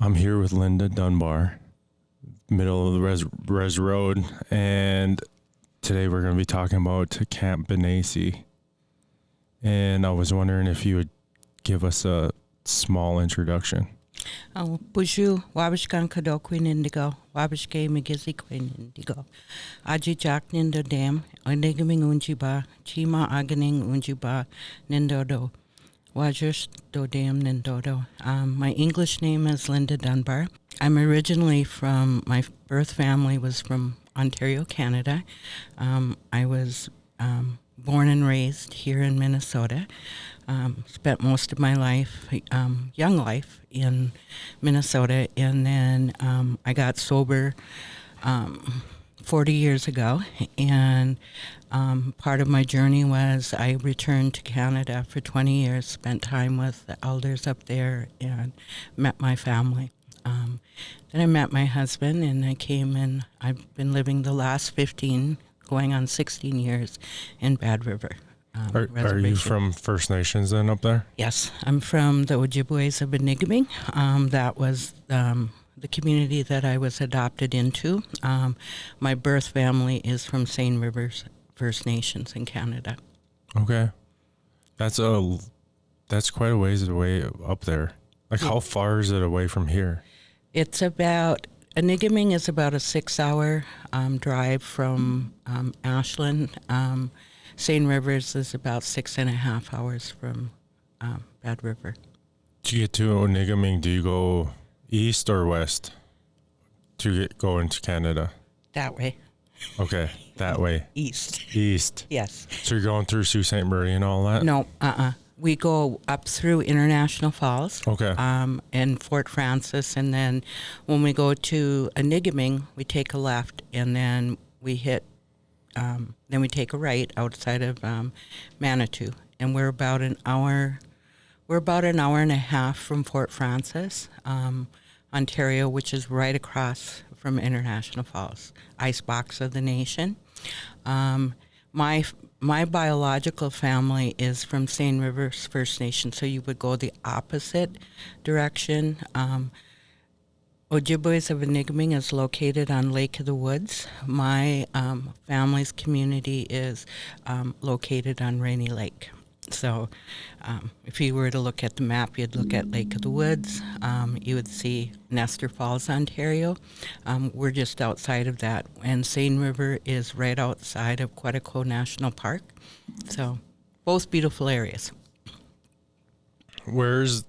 I'm here with Linda Dunbar, middle of the Res Road, and today we're going to be talking about Camp Benesi. And I was wondering if you would give us a small introduction. Buju wabishkan kadokwi nindigo, wabishke migizi queen indigo. Aji jack nindo dam, ondigaming unjiba, chima aganing unjiba, nindodo. Wajus do dam nindodo. My English name is Linda Dunbar. I'm originally my birth family was from Ontario, Canada. I was born and raised here in Minnesota. Spent most of my life, young life, in Minnesota, and then I got sober 40 years ago, and part of my journey was I returned to Canada for 20 years, spent time with the elders up there, and met my family. Then I met my husband, and I came, and I've been living the last 15, going on 16 years in Bad River. Are you from First Nations then up there? Yes, I'm from the Ojibways of Enigaming. That was the community that I was adopted into. My birth family is from Seine Rivers First Nations in Canada. Okay. That's quite a ways away up there. Like, how far is it away from here? Enigaming is about a 6-hour drive from Ashland. Seine Rivers is about 6.5 hours from Bad River. To get to Onigaming, do you go east or west to go into Canada? That way. Okay, that way. East. East. Yes. So you're going through Sault Ste. Marie and all that? No, we go up through International Falls. Okay. And Fort Francis, and then when we go to Enigaming, we take a left, and then we take a right outside of Manitou, and we're about an hour and a half from Fort Francis, Ontario, which is right across from International Falls, icebox of the nation. My biological family is from Seine Rivers First Nation, so you would go the opposite direction. Ojibways of Enigaming is located on Lake of the Woods. My family's community is located on Rainy Lake. So if you were to look at the map, you'd look at Lake of the Woods. You would see Nestor Falls, Ontario. We're just outside of that. And Seine River is right outside of Quetico National Park. So both beautiful areas. Where does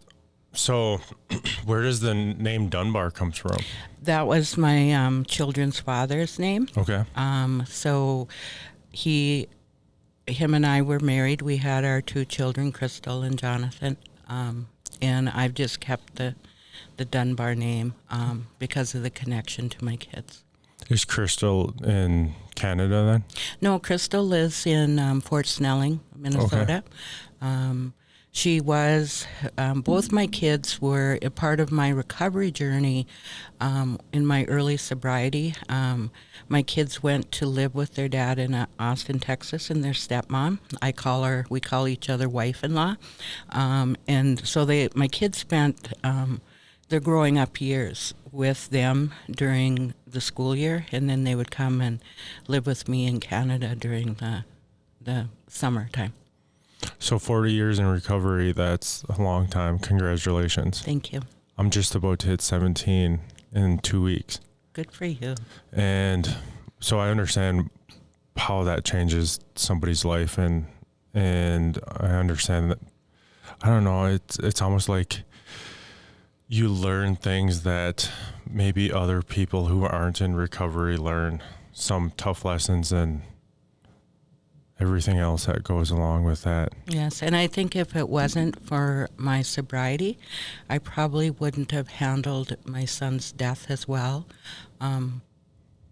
the name Dunbar comes from? That was my children's father's name. Okay. So him and I were married. We had our 2 children, Crystal and Jonathan. And I've just kept the Dunbar name because of the connection to my kids. Is Crystal in Canada then? No, Crystal lives in Fort Snelling, Minnesota. Okay. She was, both my kids were a part of my recovery journey in my early sobriety. My kids went to live with their dad in Austin, Texas, and their stepmom. We call each other wife-in-law. And so my kids spent their growing up years with them during the school year, and then they would come and live with me in Canada during the summertime. So 40 years in recovery, that's a long time. Congratulations. Thank you. I'm just about to hit 17 in 2 weeks. Good for you. And so I understand how that changes somebody's life, and I understand that, I don't know, it's almost like you learn things that maybe other people who aren't in recovery learn, some tough lessons and everything else that goes along with that. Yes, and I think if it wasn't for my sobriety, I probably wouldn't have handled my son's death as well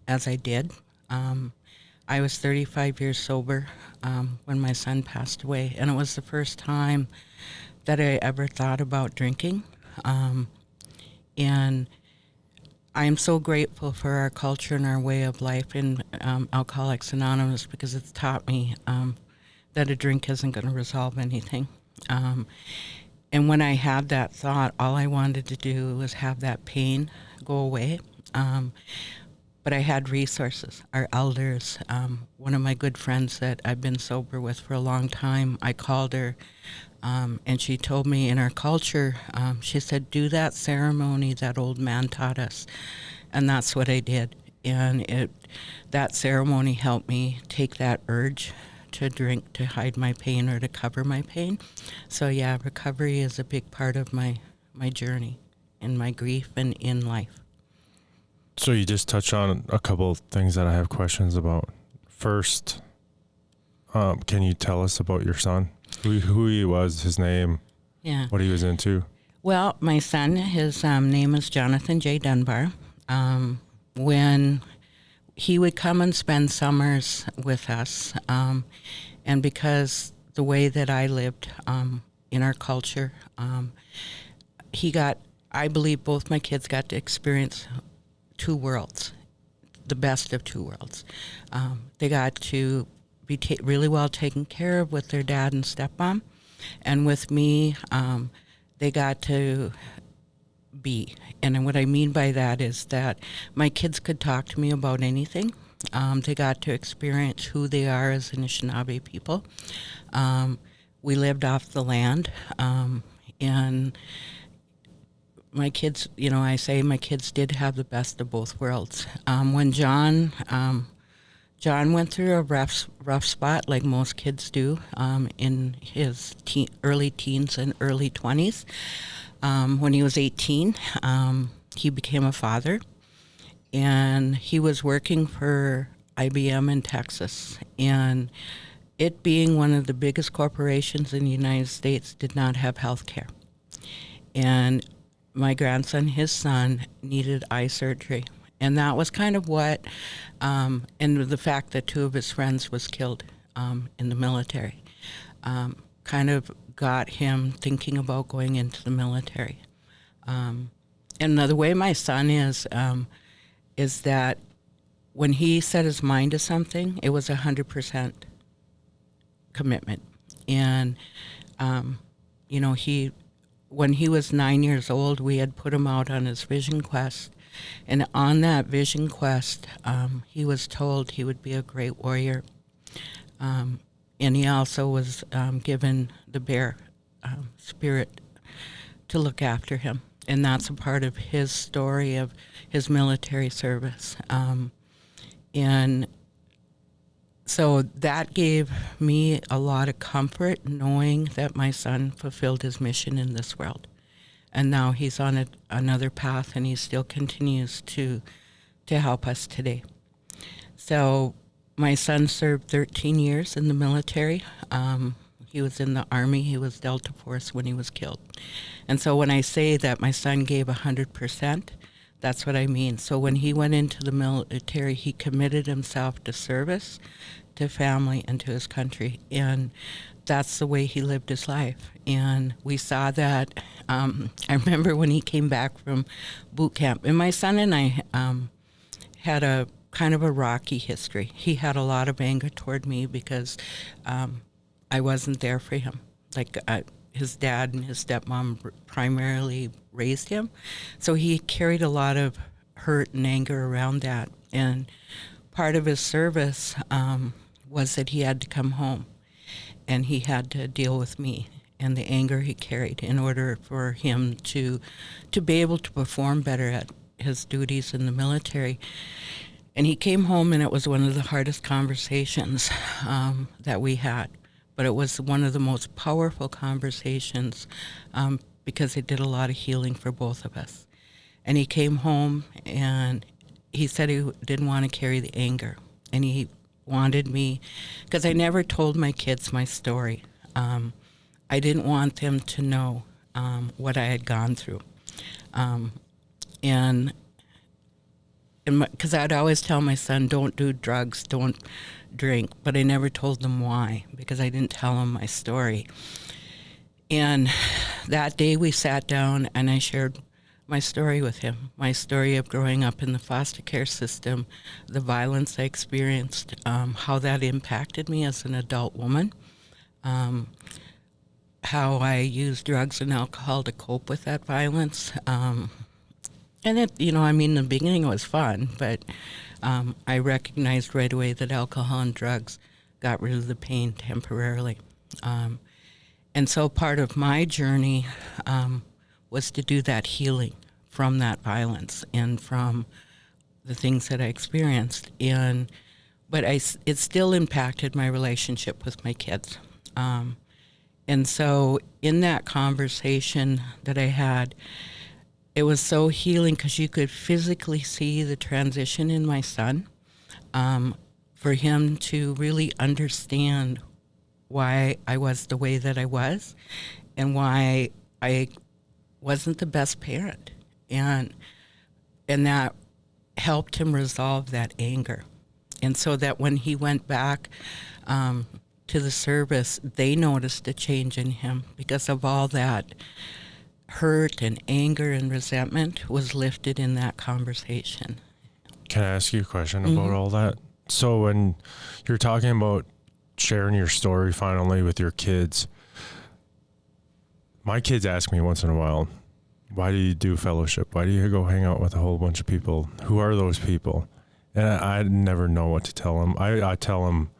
as I did. I was 35 years sober when my son passed away, and it was the first time that I ever thought about drinking. And I am so grateful for our culture and our way of life in Alcoholics Anonymous, because it's taught me that a drink isn't going to resolve anything. And when I had that thought, all I wanted to do was have that pain go away. But I had resources. Our elders, one of my good friends that I've been sober with for a long time, I called her, and she told me in our culture, she said, do that ceremony that old man taught us. And that's what I did. And that ceremony helped me take that urge to drink to hide my pain or to cover my pain. So yeah, recovery is a big part of my journey in my grief and in life. So you just touched on a couple of things that I have questions about. First, can you tell us about your son? Who he was, his name, what he was into? Well, my son, his name is Jonathan Jay Dunbar. When he would come and spend summers with us, and because the way that I lived in our culture, I believe both my kids got to experience two worlds, the best of two worlds. They got to be really well taken care of with their dad and stepmom, and with me, they got to be. And what I mean by that is that my kids could talk to me about anything. They got to experience who they are as Anishinaabe people. We lived off the land, and my kids, I say my kids did have the best of both worlds. When John went through a rough spot, like most kids do, in his early teens and early 20s. When he was 18, he became a father, and he was working for IBM in Texas. And it being one of the biggest corporations in the United States, did not have health care. And my grandson, his son, needed eye surgery. And that was kind of what, and the fact that two of his friends was killed in the military, kind of got him thinking about going into the military. And the way my son is that when he set his mind to something, it was 100% commitment. And, when he was 9 years old, we had put him out on his vision quest. And on that vision quest, he was told he would be a great warrior. And he also was given the bear spirit to look after him. And that's a part of his story of his military service. And so that gave me a lot of comfort knowing that my son fulfilled his mission in this world. And now he's on another path, and he still continues to help us today. So my son served 13 years in the military. He was in the Army. He was Delta Force when he was killed. And so when I say that my son gave 100%, that's what I mean. So when he went into the military, he committed himself to service, to family, and to his country. And that's the way he lived his life. And we saw that. I remember when he came back from boot camp. And my son and I had a kind of a rocky history. He had a lot of anger toward me because I wasn't there for him. Like his dad and his stepmom primarily raised him. So he carried a lot of hurt and anger around that. And part of his service was that he had to come home, and he had to deal with me and the anger he carried in order for him to be able to perform better at his duties in the military. And he came home, and it was one of the hardest conversations that we had. But it was one of the most powerful conversations because it did a lot of healing for both of us. And he came home, and he said he didn't want to carry the anger. And he wanted me, because I never told my kids my story. I didn't want them to know what I had gone through. And because I'd always tell my son, don't do drugs, don't drink, but I never told them why, because I didn't tell them my story. And that day we sat down, and I shared my story with him, my story of growing up in the foster care system, the violence I experienced, how that impacted me as an adult woman, how I used drugs and alcohol to cope with that violence. And it, in the beginning it was fun, but I recognized right away that alcohol and drugs got rid of the pain temporarily. And so part of my journey was to do that healing from that violence and from the things that I experienced. But it still impacted my relationship with my kids. And so in that conversation that I had, it was so healing because you could physically see the transition in my son, for him to really understand why I was the way that I was and why I wasn't the best parent. And that helped him resolve that anger. And so that when he went back to the service, they noticed a change in him because of all that hurt and anger and resentment was lifted in that conversation. Can I ask you a question about all that? So when you're talking about sharing your story finally with your kids, my kids ask me once in a while, why do you do fellowship? Why do you go hang out with a whole bunch of people? Who are those people? And I never know what to tell them. I tell them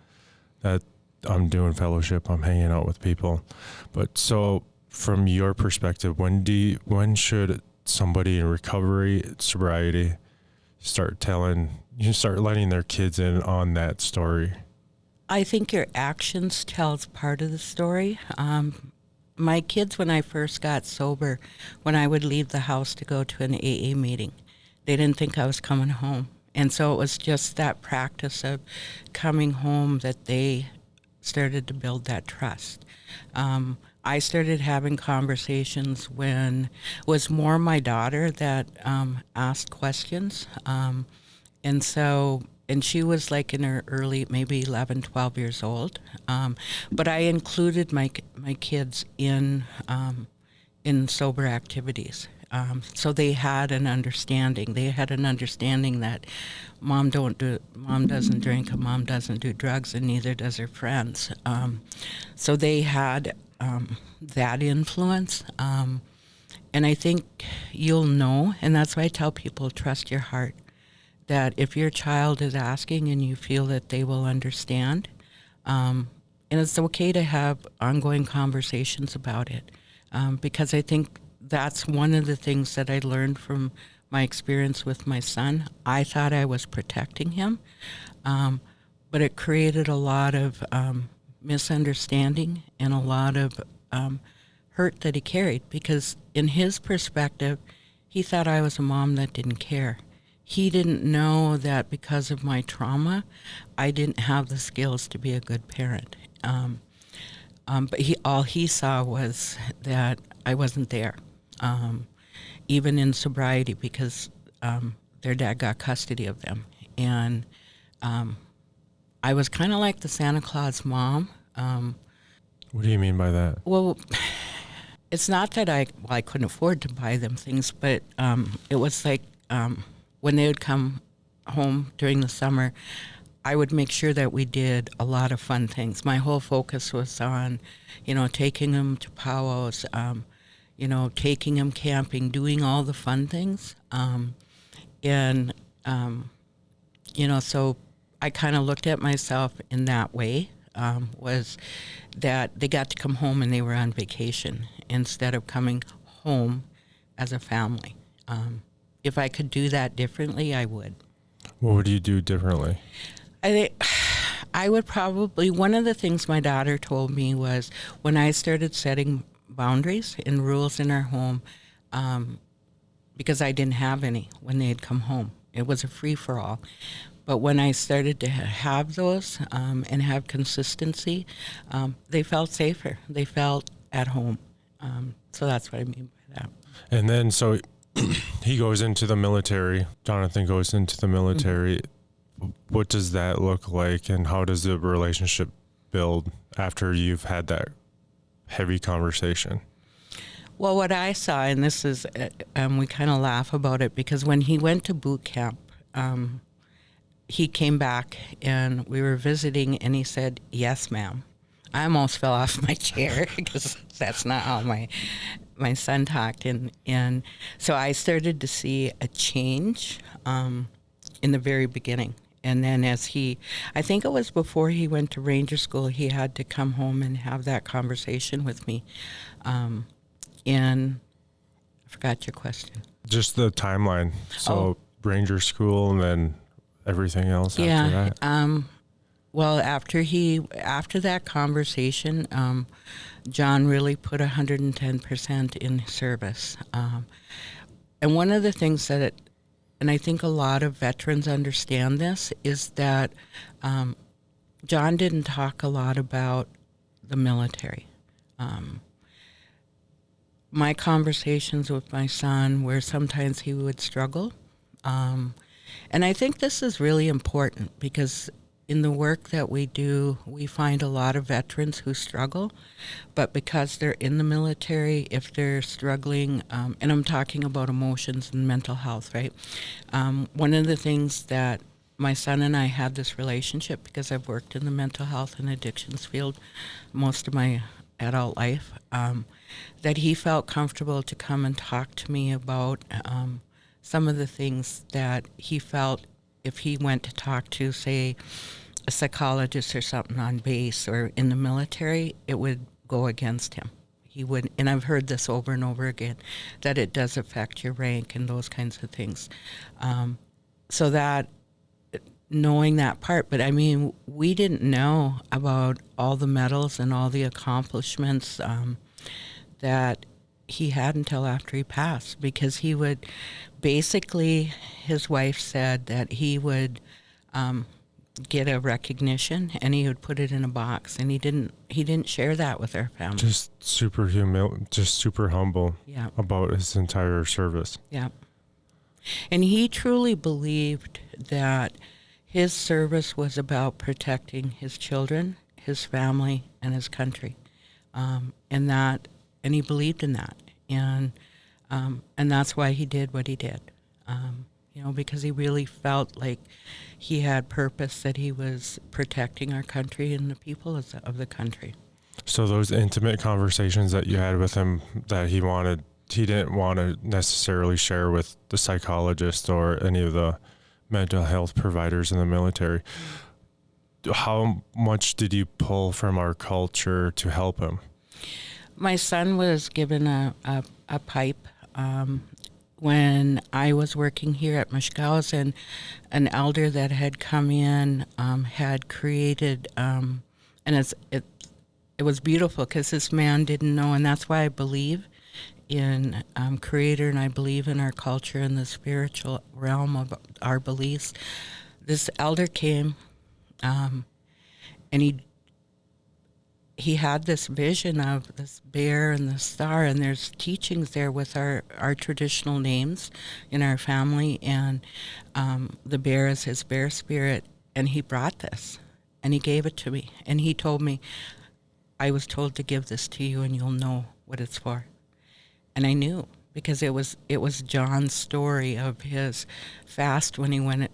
that I'm doing fellowship, I'm hanging out with people. But so from your perspective, when should somebody in recovery, sobriety, start letting their kids in on that story? I think your actions tells part of the story. My kids, when I first got sober, when I would leave the house to go to an AA meeting, they didn't think I was coming home. And so it was just that practice of coming home that they started to build that trust. I started having conversations when it was more my daughter that asked questions. And she was like in her early, maybe 11, 12 years old. But I included my kids in sober activities. So they had an understanding. They had an understanding that mom doesn't drink, and mom doesn't do drugs, and neither does her friends. So they had that influence. And I think you'll know, and that's why I tell people, trust your heart, that if your child is asking and you feel that they will understand, and it's okay to have ongoing conversations about it, because I think that's one of the things that I learned from my experience with my son. I thought I was protecting him, but it created a lot of misunderstanding and a lot of hurt that he carried, because in his perspective, he thought I was a mom that didn't care. He didn't know that because of my trauma, I didn't have the skills to be a good parent. But all he saw was that I wasn't there, even in sobriety, because their dad got custody of them. And I was kind of like the Santa Claus mom. What do you mean by that? Well, it's not that I couldn't afford to buy them things, but it was like when they would come home during the summer, I would make sure that we did a lot of fun things. My whole focus was on, taking them to powwows, taking them camping, doing all the fun things. So I kind of looked at myself in that way, was that they got to come home and they were on vacation instead of coming home as a family. If I could do that differently, I would. What would you do differently? I think I would probably, one of the things my daughter told me was when I started setting boundaries and rules in our home, because I didn't have any when they had come home. It was a free-for-all. But when I started to have those and have consistency, they felt safer. They felt at home. So that's what I mean by that. And then so he goes into the military. Jonathan goes into the military. Mm-hmm. What does that look like, and how does the relationship build after you've had that heavy conversation? Well, what I saw, and this is, we kind of laugh about it, because when he went to boot camp, he came back and we were visiting and he said, "Yes, ma'am, I almost fell off my chair because that's not how my son talked, and so I started to see a change in the very beginning. And then I think it was before he went to Ranger School, he had to come home and have that conversation with me. And I forgot your question. Just the timeline. So Ranger School and then everything else after that. Well, after that conversation, John really put 110% in service. And one of the things and I think a lot of veterans understand this, is that John didn't talk a lot about the military. My conversations with my son, where sometimes he would struggle, and I think this is really important because in the work that we do, we find a lot of veterans who struggle, but because they're in the military, if they're struggling, and I'm talking about emotions and mental health, right? One of the things that my son and I had this relationship, because I've worked in the mental health and addictions field most of my adult life, that he felt comfortable to come and talk to me about some of the things that he felt if he went to talk to, say, a psychologist or something on base or in the military, it would go against him. He would, and I've heard this over and over again, that it does affect your rank and those kinds of things. So that, knowing that part, but I mean, we didn't know about all the medals and all the accomplishments that he had until after he passed, because he would, basically, his wife said that he would get a recognition and he would put it in a box, and he didn't share that with our family. Just super humble about his entire service. Yeah. And he truly believed that his service was about protecting his children, his family, and his country. And he believed in that. And that's why he did what he did. Because he really felt like he had purpose, that he was protecting our country and the people of the country. So those intimate conversations that you had with him that he didn't want to necessarily share with the psychologist or any of the mental health providers in the military, how much did you pull from our culture to help him? My son was given a pipe when I was working here at Mishkaus, and an elder that had come in had created, and it was beautiful because this man didn't know, and that's why I believe in Creator, and I believe in our culture and the spiritual realm of our beliefs. This elder came, and he had this vision of this bear and the star, and there's teachings there with our traditional names in our family, and the bear is his bear spirit, and he brought this, and he gave it to me, and he told me, I was told to give this to you, and you'll know what it's for. And I knew, because it was John's story of his fast when he went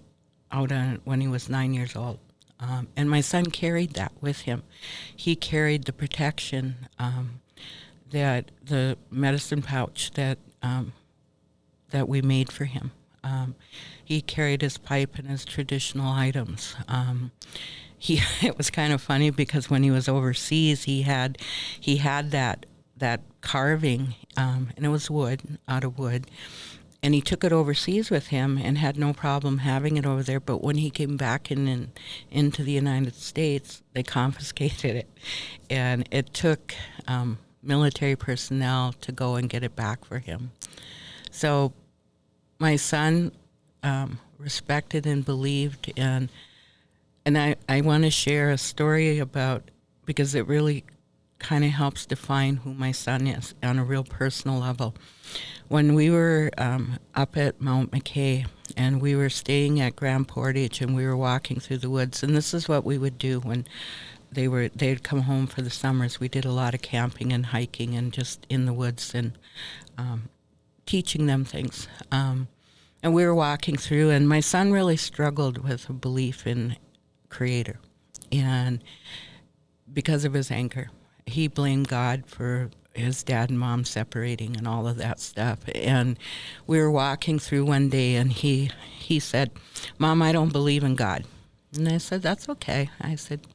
out when he was 9 years old. And my son carried that with him. He carried the protection, that the medicine pouch that we made for him. He carried his pipe and his traditional items. It was kind of funny because when he was overseas, he had that carving, and it was out of wood. And he took it overseas with him and had no problem having it over there. But when he came back into the United States, they confiscated it. And it took military personnel to go and get it back for him. So my son respected and believed. And I want to share a story about, because it really kind of helps define who my son is on a real personal level. When we were up at Mount McKay, and we were staying at Grand Portage, and we were walking through the woods, and this is what we would do when they'd come home for the summers. We did a lot of camping and hiking and just in the woods and teaching them things. And we were walking through, and my son really struggled with a belief in Creator. And because of his anger. He blamed God for his dad and mom separating and all of that stuff. And we were walking through one day, and he said, "Mom, I don't believe in God." And I said, "That's okay." I said,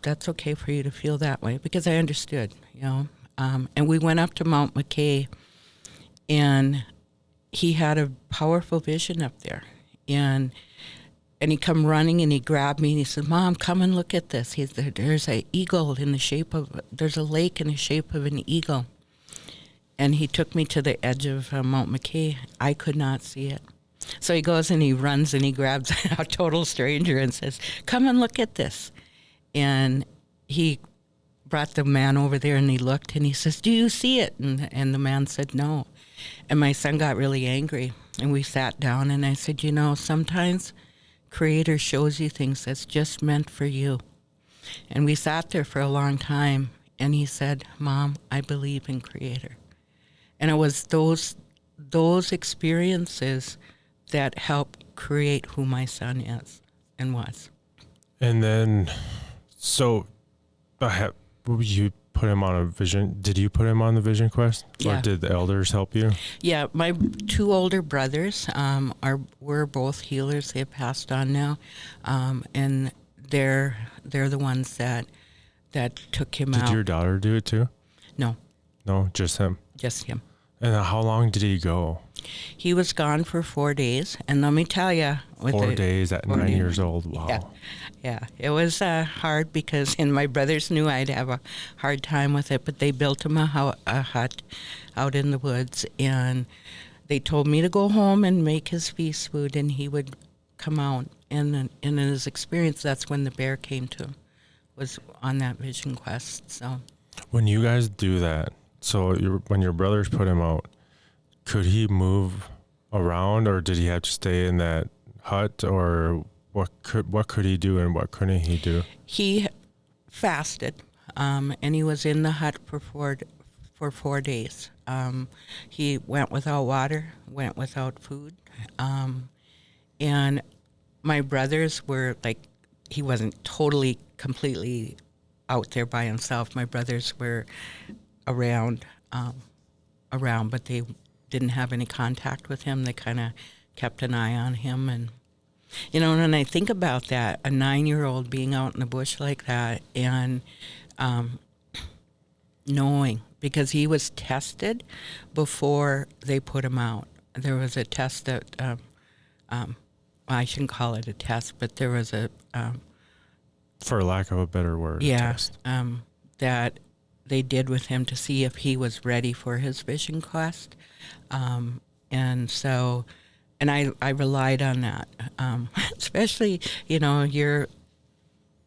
"That's okay for you to feel that way," because I understood, And we went up to Mount McKay, and he had a powerful vision up there. And he come running, and he grabbed me, and he said, "Mom, come and look at this. There's a eagle there's a lake in the shape of an eagle." And he took me to the edge of Mount McKay. I could not see it. So he goes and he runs and he grabs a total stranger and says, "Come and look at this." And he brought the man over there, and he looked, and he says, "Do you see it?" And the man said, "No." And my son got really angry, and we sat down, and I said, sometimes Creator shows you things that's just meant for you. And we sat there for a long time, and he said, "Mom, I believe in Creator." And it was those experiences that helped create who my son is and was. And then, so you put him on a vision. Did you put him on the vision quest? Yeah. Or did the elders help you? Yeah, my two older brothers were both healers. They have passed on now, and they're the ones that took him out. Did your daughter do it too? No, Just him. just him. And how long did he go? He was gone for 4 days, and let me tell you, 4 days at 9 years old. Wow. Yeah, it was hard because, and my brothers knew I'd have a hard time with it, but they built him a hut out in the woods, and they told me to go home and make his feast food, and he would come out. And in his experience, that's when the bear came to him, was on that vision quest. So when you guys do that, when your brothers put him out, could he move around, or did he have to stay in that hut, or what could he do and what couldn't he do? He fasted, and he was in the hut for 4 days. He went without water, went without food, and my brothers were like, he wasn't totally, completely out there by himself. My brothers were around, but they didn't have any contact with him. They kind of kept an eye on him. And, when I think about that, a 9-year-old being out in the bush like that, and knowing, because he was tested before they put him out. There was a test that, I shouldn't call it a test, but there was a... for lack of a better word, test. That they did with him to see if he was ready for his vision quest. And so, and I relied on that, especially, you're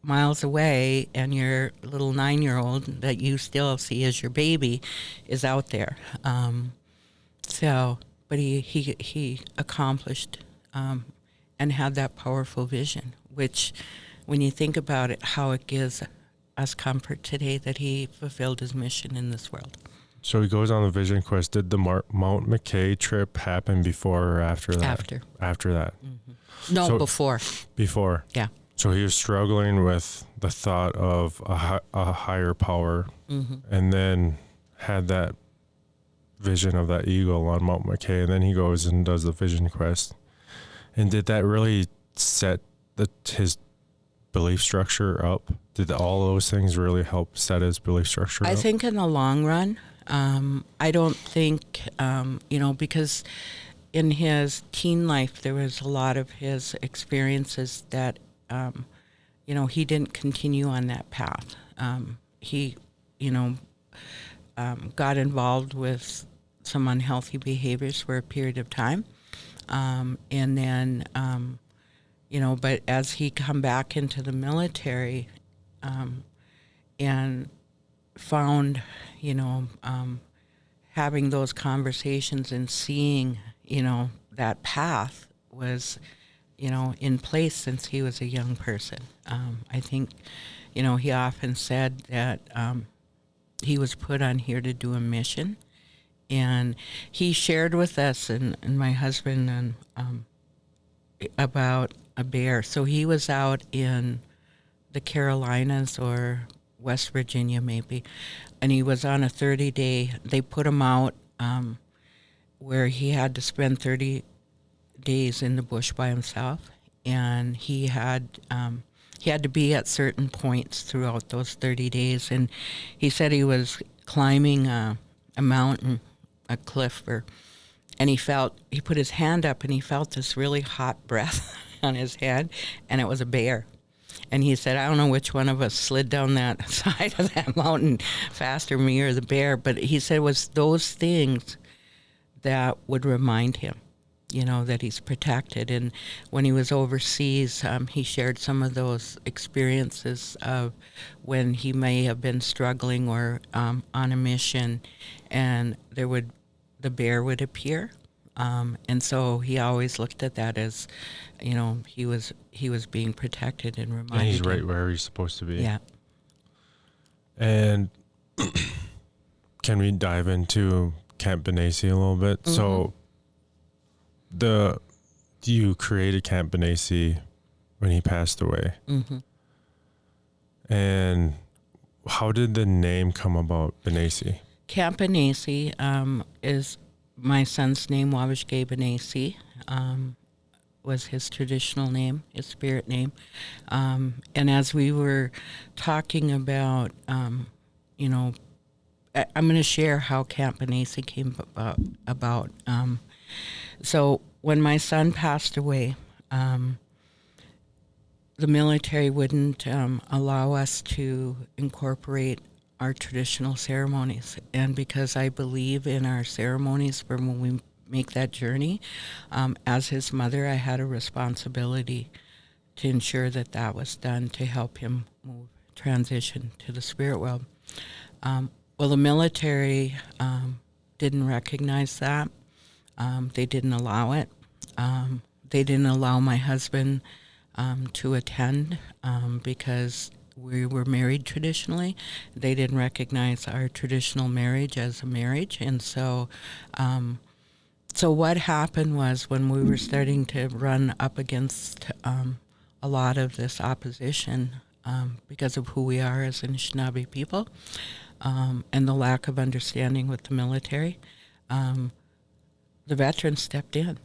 miles away and your little 9-year-old that you still see as your baby is out there. But he accomplished and had that powerful vision, which when you think about it, how it gives us comfort today that he fulfilled his mission in this world. So he goes on the vision quest. Did the Mount McKay trip happen before or after that? After that. Mm-hmm. No, before. Before. Yeah. So he was struggling with the thought of a higher power, and then had that vision of that eagle on Mount McKay, and then he goes and does the vision quest. And did that really set his belief structure up? Did all those things really help set his belief structure up? I think in the long run, I don't think, because in his teen life, there was a lot of his experiences that, he didn't continue on that path. He, got involved with some unhealthy behaviors for a period of time. And then, but as he come back into the military, and found, having those conversations and seeing, that path was, in place since he was a young person. I think, he often said that he was put on here to do a mission. And he shared with us and my husband and about a bear. So he was out in the Carolinas or West Virginia maybe, and he was on a 30-day. They put him out where he had to spend 30 days in the bush by himself, and he had to be at certain points throughout those 30 days. And he said he was climbing a mountain, a cliff, and he put his hand up and he felt this really hot breath on his head, and it was a bear. And he said, I don't know which one of us slid down that side of that mountain faster, me or the bear, but he said it was those things that would remind him, that he's protected. And when he was overseas, he shared some of those experiences of when he may have been struggling or on a mission, and the bear would appear. And so he always looked at that as, he was being protected and reminded. And he's right where he's supposed to be. Yeah. And can we dive into Camp Benesi a little bit? Mm-hmm. So you created Camp Benesi when he passed away. Mm-hmm. And how did the name come about, Benesi? Camp Benesi is my son's name. Wabishke Benesi was his traditional name, his spirit name. And as we were talking about, I'm going to share how Camp Benesi came about. So when my son passed away, the military wouldn't allow us to incorporate our traditional ceremonies. And because I believe in our ceremonies for when we make that journey, as his mother, I had a responsibility to ensure that that was done to help him transition to the spirit world. Well, the military didn't recognize that. They didn't allow it. They didn't allow my husband to attend because we were married traditionally. They didn't recognize our traditional marriage as a marriage. And so what happened was when we were starting to run up against a lot of this opposition because of who we are as Anishinaabe people, and the lack of understanding with the military, the veterans stepped in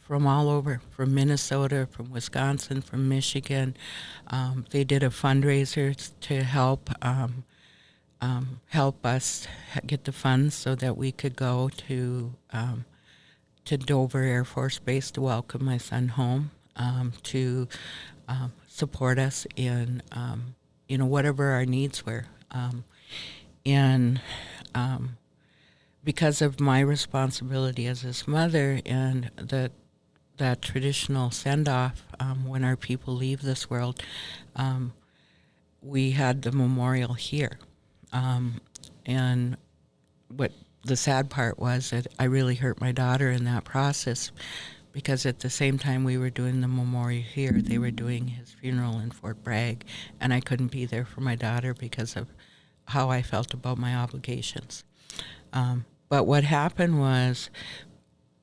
from all over, from Minnesota, from Wisconsin, from Michigan. They did a fundraiser to help us get the funds so that we could go to Dover Air Force Base to welcome my son home, to support us in whatever our needs were. And because of my responsibility as his mother and that traditional send-off when our people leave this world, we had the memorial here. And what the sad part was that I really hurt my daughter in that process, because at the same time we were doing the memorial here, they were doing his funeral in Fort Bragg, and I couldn't be there for my daughter because of how I felt about my obligations. But what happened was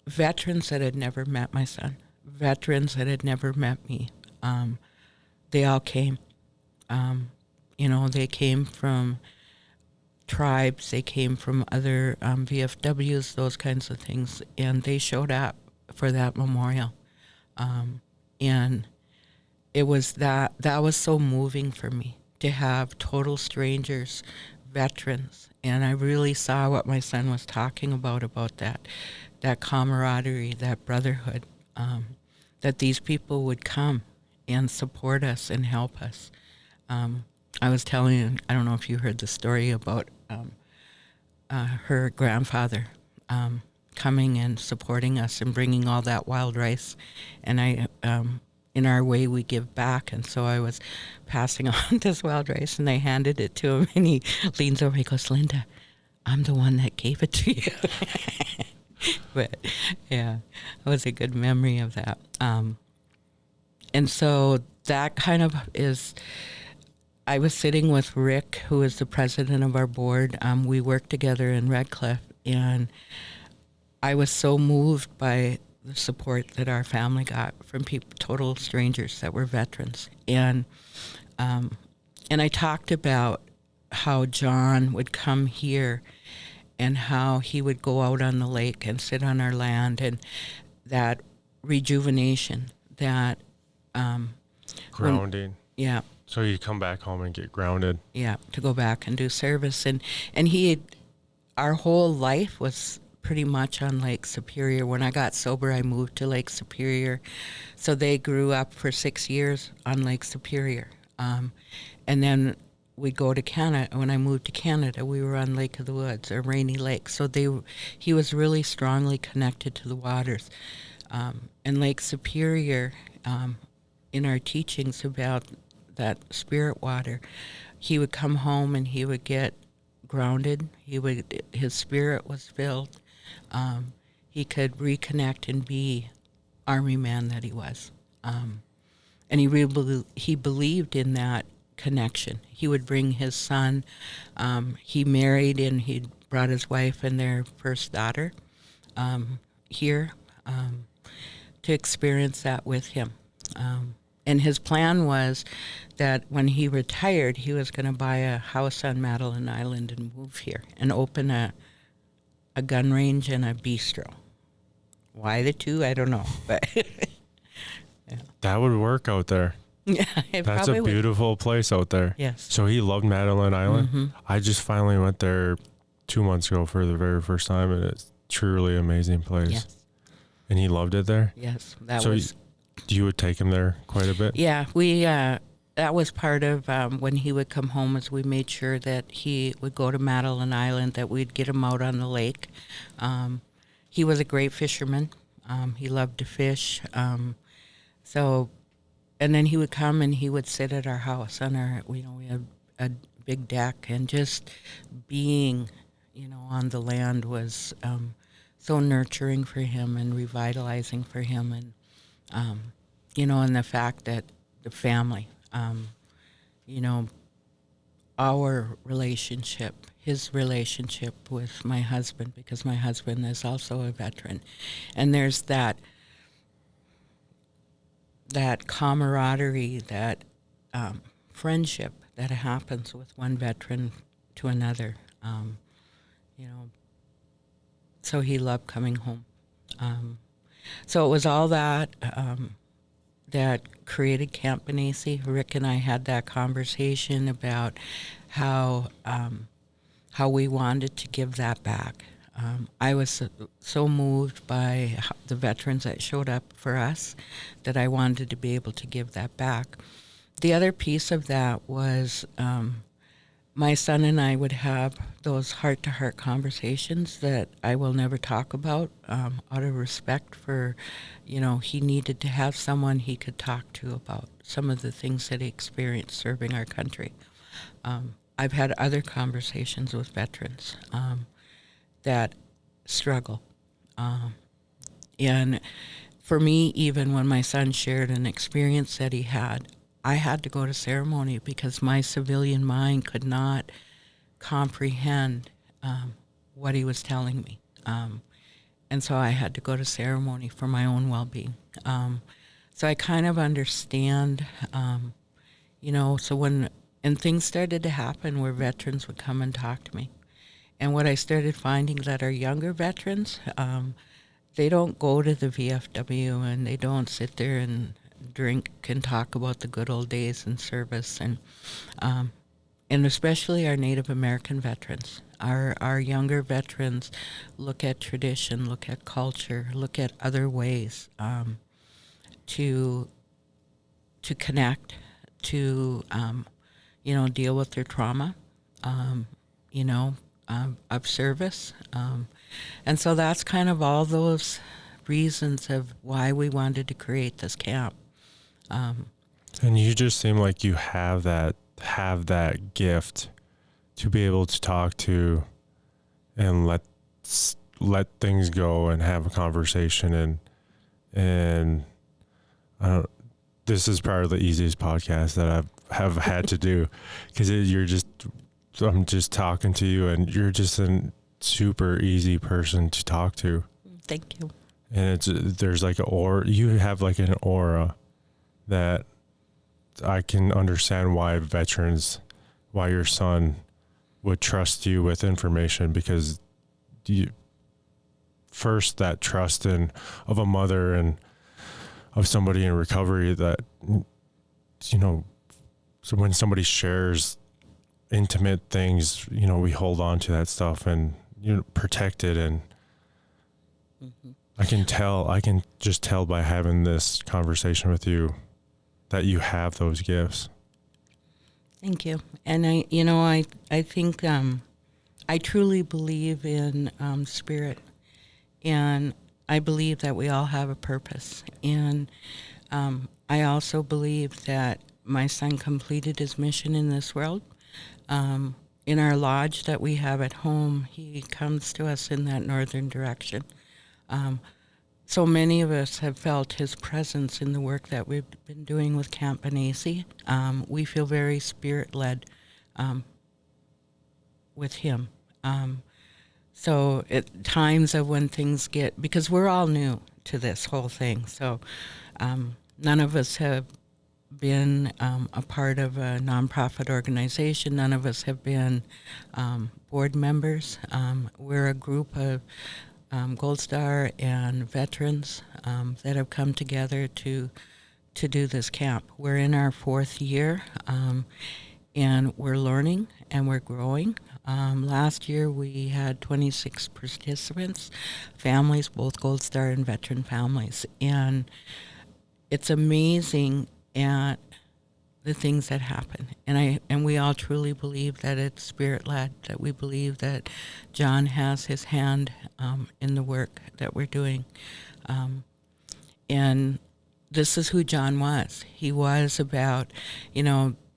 veterans that had never met my son, veterans that had never met me, they all came. They came from tribes, they came from other VFWs, those kinds of things, and they showed up for that memorial. And it was that was so moving for me to have total strangers, veterans, and I really saw what my son was talking about that camaraderie, that brotherhood, that these people would come and support us and help us. I was telling you, I don't know if you heard the story about her grandfather coming and supporting us and bringing all that wild rice, and I in our way we give back, and so I was passing on this wild rice, and I handed it to him, and he leans over, he goes, Linda, I'm the one that gave it to you. But yeah, it was a good memory of that. And so that kind of is, I was sitting with Rick, who is the president of our board. We worked together in Red Cliff, and I was so moved by the support that our family got from people, total strangers that were veterans. And And I talked about how John would come here and how he would go out on the lake and sit on our land, and that rejuvenation, that Grounding. yeah, So you come back home and get grounded. yeah, to go back and do service. And he had, our whole life was pretty much on Lake Superior. When I got sober, I moved to Lake Superior. So they grew up for 6 years on Lake Superior. And then we'd go to Canada. When I moved to Canada, we were on Lake of the Woods, or Rainy Lake. So he was really strongly connected to the waters. And Lake Superior, in our teachings about that spirit water, he would come home and he would get grounded. His spirit was filled. He could reconnect and be Army man that he was. And he believed in that connection. He would bring his son. He married, and he brought his wife and their first daughter here to experience that with him. And his plan was that when he retired, he was going to buy a house on Madeline Island and move here and open a gun range and a bistro. Why the two, I don't know, but yeah. That would work out there. Yeah, that's a beautiful place out there. Yes. So he loved Madeline Island. Mm-hmm. I just finally went there 2 months ago for the very first time, and it's truly amazing place. Yes. And he loved it there. Yes, You would take him there quite a bit. Yeah, that was part of when he would come home, is we made sure that he would go to Madeline Island, that we'd get him out on the lake. He was a great fisherman. He loved to fish. And then he would come and he would sit at our house we had a big deck, and just being, on the land was so nurturing for him and revitalizing for him. And, and the fact that the family, our relationship, his relationship with my husband, because my husband is also a veteran. And there's that camaraderie, that friendship that happens with one veteran to another. So he loved coming home. So it was all that that created Camp Benesi. Rick and I had that conversation about how we wanted to give that back. I was so moved by the veterans that showed up for us that I wanted to be able to give that back. The other piece of that was my son and I would have those heart-to-heart conversations that I will never talk about, out of respect for, he needed to have someone he could talk to about some of the things that he experienced serving our country. I've had other conversations with veterans that struggle. And for me, even when my son shared an experience that he had, I had to go to ceremony because my civilian mind could not comprehend what he was telling me. And so I had to go to ceremony for my own well-being. So I kind of understand, so when things started to happen where veterans would come and talk to me. And what I started finding that our younger veterans, they don't go to the VFW and they don't sit there and drink and talk about the good old days in service, and especially our Native American veterans. Our younger veterans look at tradition, look at culture, look at other ways to connect, to deal with their trauma, of service, and so that's kind of all those reasons of why we wanted to create this camp. And you just seem like you have that gift to be able to talk to and let things go and have a conversation, and I don't. This is probably the easiest podcast that I have had to do, because I'm just talking to you, and you're just a super easy person to talk to. Thank you. And there's like you have like an aura that I can understand why your son would trust you with information, because first, that trust of a mother and of somebody in recovery, that, so when somebody shares intimate things, we hold on to that stuff and, protect it. And I can just tell by having this conversation with you that you have those gifts. Thank you. And I think I truly believe in spirit, and I believe that we all have a purpose. And I also believe that my son completed his mission in this world. In our lodge that we have at home, he comes to us in that northern direction. So many of us have felt his presence in the work that we've been doing with Camp Benesi. We feel very spirit-led with him. So at times of when things get, because we're all new to this whole thing, so none of us have been a part of a nonprofit organization. None of us have been board members. We're a group of Gold Star and veterans that have come together to do this camp. We're in our 4th year, and we're learning and we're growing. Last year we had 26 participants, families, both Gold Star and veteran families, and it's amazing at the things that happen. And we all truly believe that it's spirit-led, that we believe that John has his hand in the work that we're doing. And this is who John was. He was about,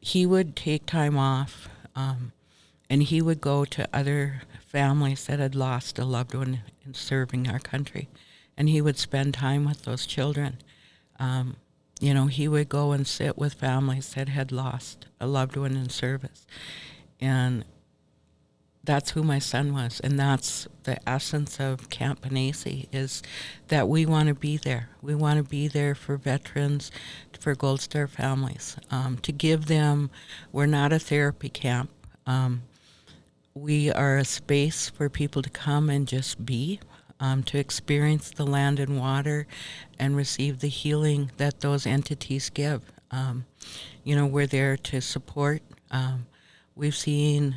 he would take time off, and he would go to other families that had lost a loved one in serving our country, and he would spend time with those children. He would go and sit with families that had lost a loved one in service. And that's who my son was. And that's the essence of Camp Benesi, is that we want to be there. We want to be there for veterans, for Gold Star families, to give them, we're not a therapy camp. We are a space for people to come and just be, to experience the land and water and receive the healing that those entities give. We're there to support. We've seen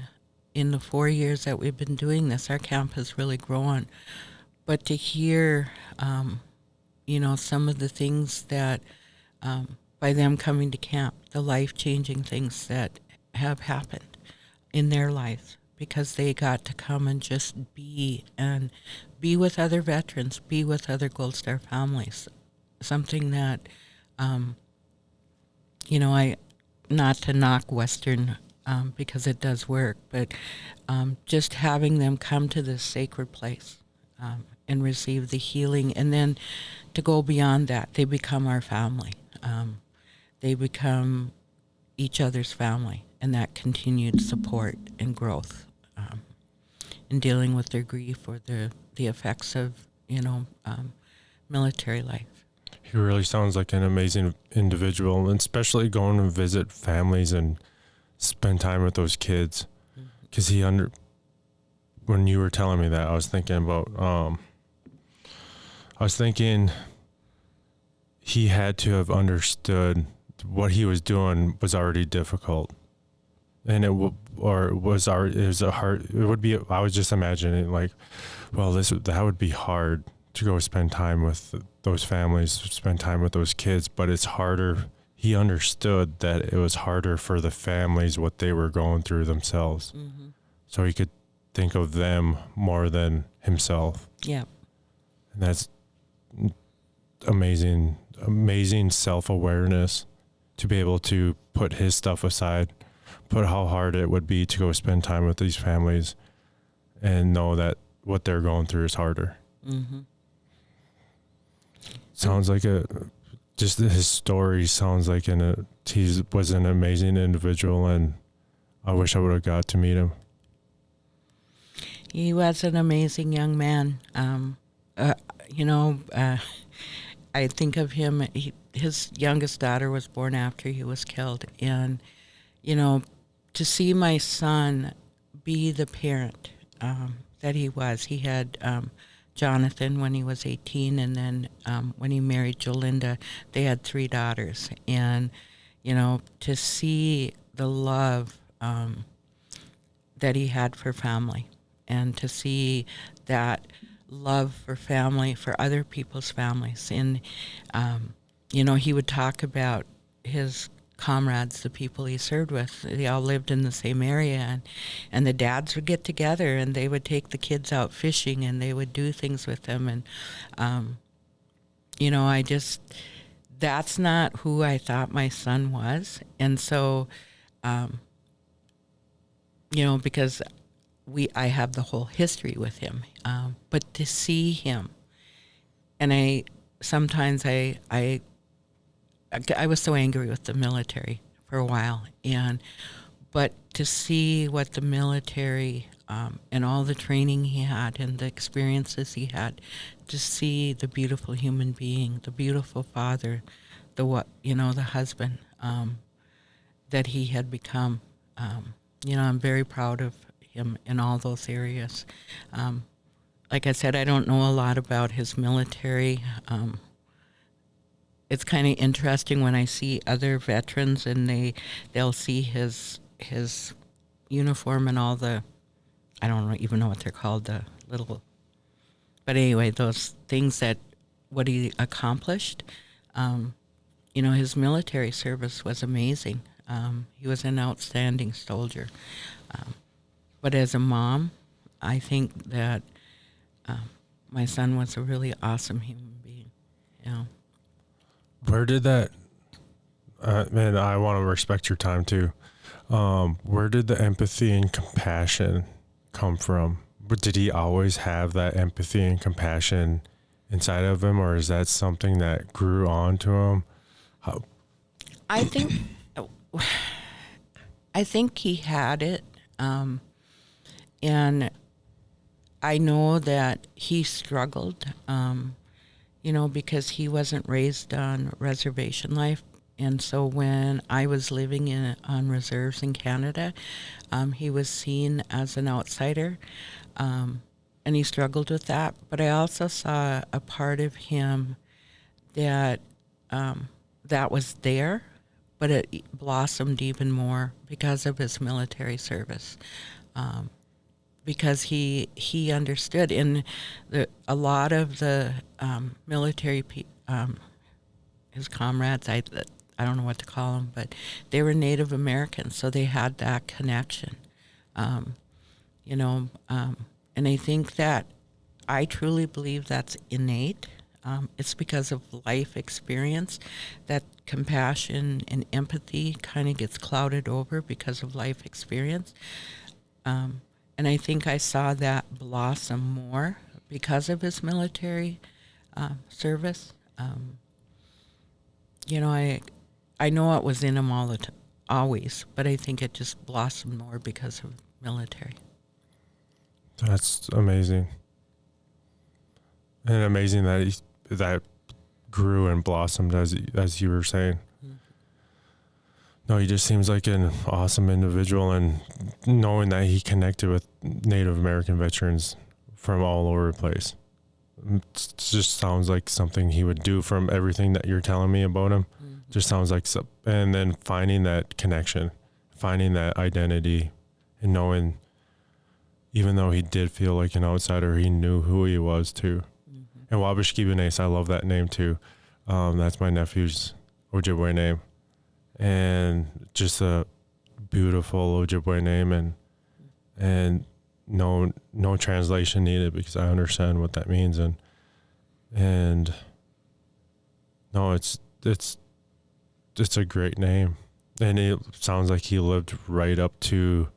in the 4 years that we've been doing this, our camp has really grown. But to hear, some of the things that, by them coming to camp, the life-changing things that have happened in their lives, because they got to come and just be with other veterans, be with other Gold Star families. Something that, not to knock Western, because it does work, but just having them come to this sacred place and receive the healing, and then to go beyond that, they become our family. They become each other's family, and that continued support and growth in dealing with their grief or the effects of, military life. He really sounds like an amazing individual, and especially going to visit families and spend time with those kids. Because when you were telling me that, I was thinking about, he had to have understood what he was doing was already difficult. And it would be, I was just imagining like, well, that would be hard to go spend time with those families, spend time with those kids, but it's harder. He understood that it was harder for the families, what they were going through themselves. Mm-hmm. So he could think of them more than himself. Yeah. And that's amazing self-awareness to be able to put his stuff aside, put how hard it would be to go spend time with these families and know that what they're going through is harder. Mm-hmm. Sounds like his story sounds like he was an amazing individual, and I wish I would have got to meet him. He was an amazing young man. I I think of him. His youngest daughter was born after he was killed, and to see my son be the parent that he was. He had Jonathan when he was 18, and then when he married Jolinda, they had 3 daughters. And to see the love that he had for family, and to see that love for family, for other people's families. And, he would talk about his comrades, the people he served with. They all lived in the same area, and the dads would get together, and they would take the kids out fishing, and they would do things with them. And, that's not who I thought my son was. And so, because I have the whole history with him, but to see him, and I was so angry with the military for a while, but to see what the military and all the training he had and the experiences he had, to see the beautiful human being, the beautiful father, the husband that he had become. I'm very proud of him in all those areas. Like I said, I don't know a lot about his military. It's kind of interesting when I see other veterans and they'll see his uniform and all the, I don't even know what they're called, the little, but anyway, those things what he accomplished. His military service was amazing. He was an outstanding soldier. But as a mom, I think that my son was a really awesome human being. Where did that, man, I want to respect your time too. Where did the empathy and compassion come from? But did he always have that empathy and compassion inside of him, or is that something that grew onto him? I think he had it. And I know that he struggled, because he wasn't raised on reservation life. And so when I was living on reserves in Canada, he was seen as an outsider, and he struggled with that. But I also saw a part of him that was there, but it blossomed even more because of his military service. Because he understood, and a lot of the military his comrades, I don't know what to call them, but they were Native Americans, so they had that connection, and I think that I truly believe that's innate. It's because of life experience that compassion and empathy kind of gets clouded over because of life experience. And I think I saw that blossom more because of his military service. I know it was in him always, but I think it just blossomed more because of military. That's amazing. And amazing that that grew and blossomed as you were saying. No, he just seems like an awesome individual, and knowing that he connected with Native American veterans from all over the place. It just sounds like something he would do from everything that you're telling me about him. Mm-hmm. Just sounds like, and then finding that connection, finding that identity, and knowing, even though he did feel like an outsider, he knew who he was too. Mm-hmm. And Wabashki Benesi, I love that name too. That's my nephew's Ojibwe name. And just a beautiful Ojibwe name, and no translation needed because I understand what that means, and no, it's a great name, and it sounds like he lived right up to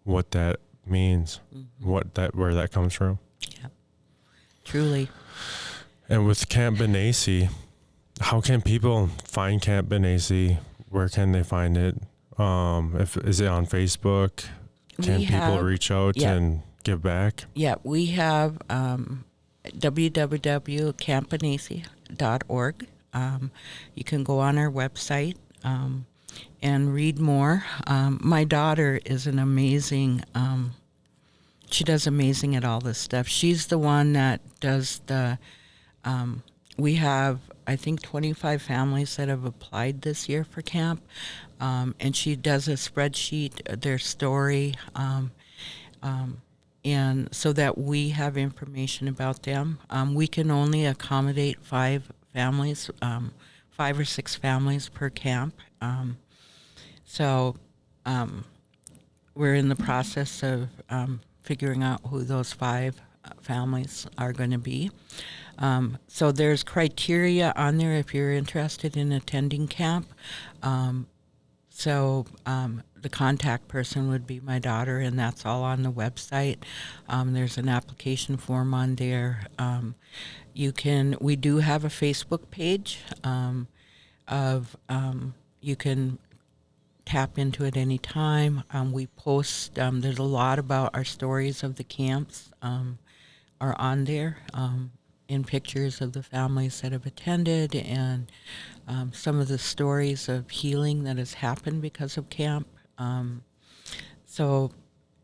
what that means, mm-hmm. Where that comes from. Yeah, truly. And with Camp Benesi, how can people find Camp Benesi? Where can they find it? Is it on Facebook? Can people reach out and give back? Yeah, we have www.campbenesi.org. You can go on our website and read more. My daughter is an amazing, she does amazing at all this stuff. She's the one that does we have, I think, 25 families that have applied this year for camp, and she does a spreadsheet, their story, and so that we have information about them. We can only accommodate 5 families, 5 or 6 families per camp. So we're in the process of figuring out who those 5 families are going to be. So there's criteria on there if you're interested in attending camp. So the contact person would be my daughter, and that's all on the website. There's an application form on there. We do have a Facebook page you can tap into it any time. We post, there's a lot about our stories of the camps are on there, in pictures of the families that have attended, and some of the stories of healing that has happened because of camp. So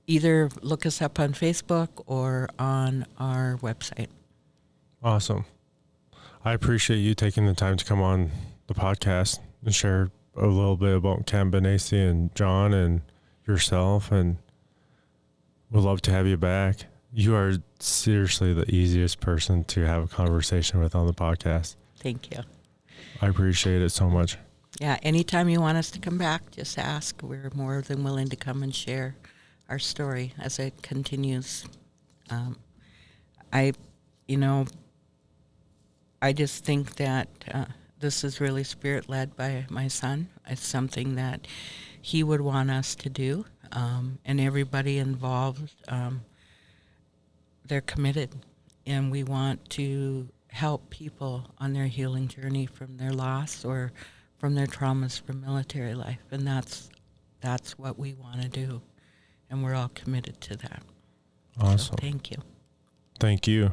either look us up on Facebook or on our website. Awesome. I appreciate you taking the time to come on the podcast and share a little bit about Camp Benesi and John and yourself, and we'd love to have you back. You are seriously the easiest person to have a conversation with on the podcast. Thank you. I appreciate it so much. Yeah, anytime you want us to come back, just ask. We're more than willing to come and share our story as it continues. I just think that this is really spirit-led by my son. It's something that he would want us to do, and everybody involved, they're committed, and we want to help people on their healing journey from their loss or from their traumas from military life, and that's what we want to do, and we're all committed to that. Awesome. So, thank you. Thank you.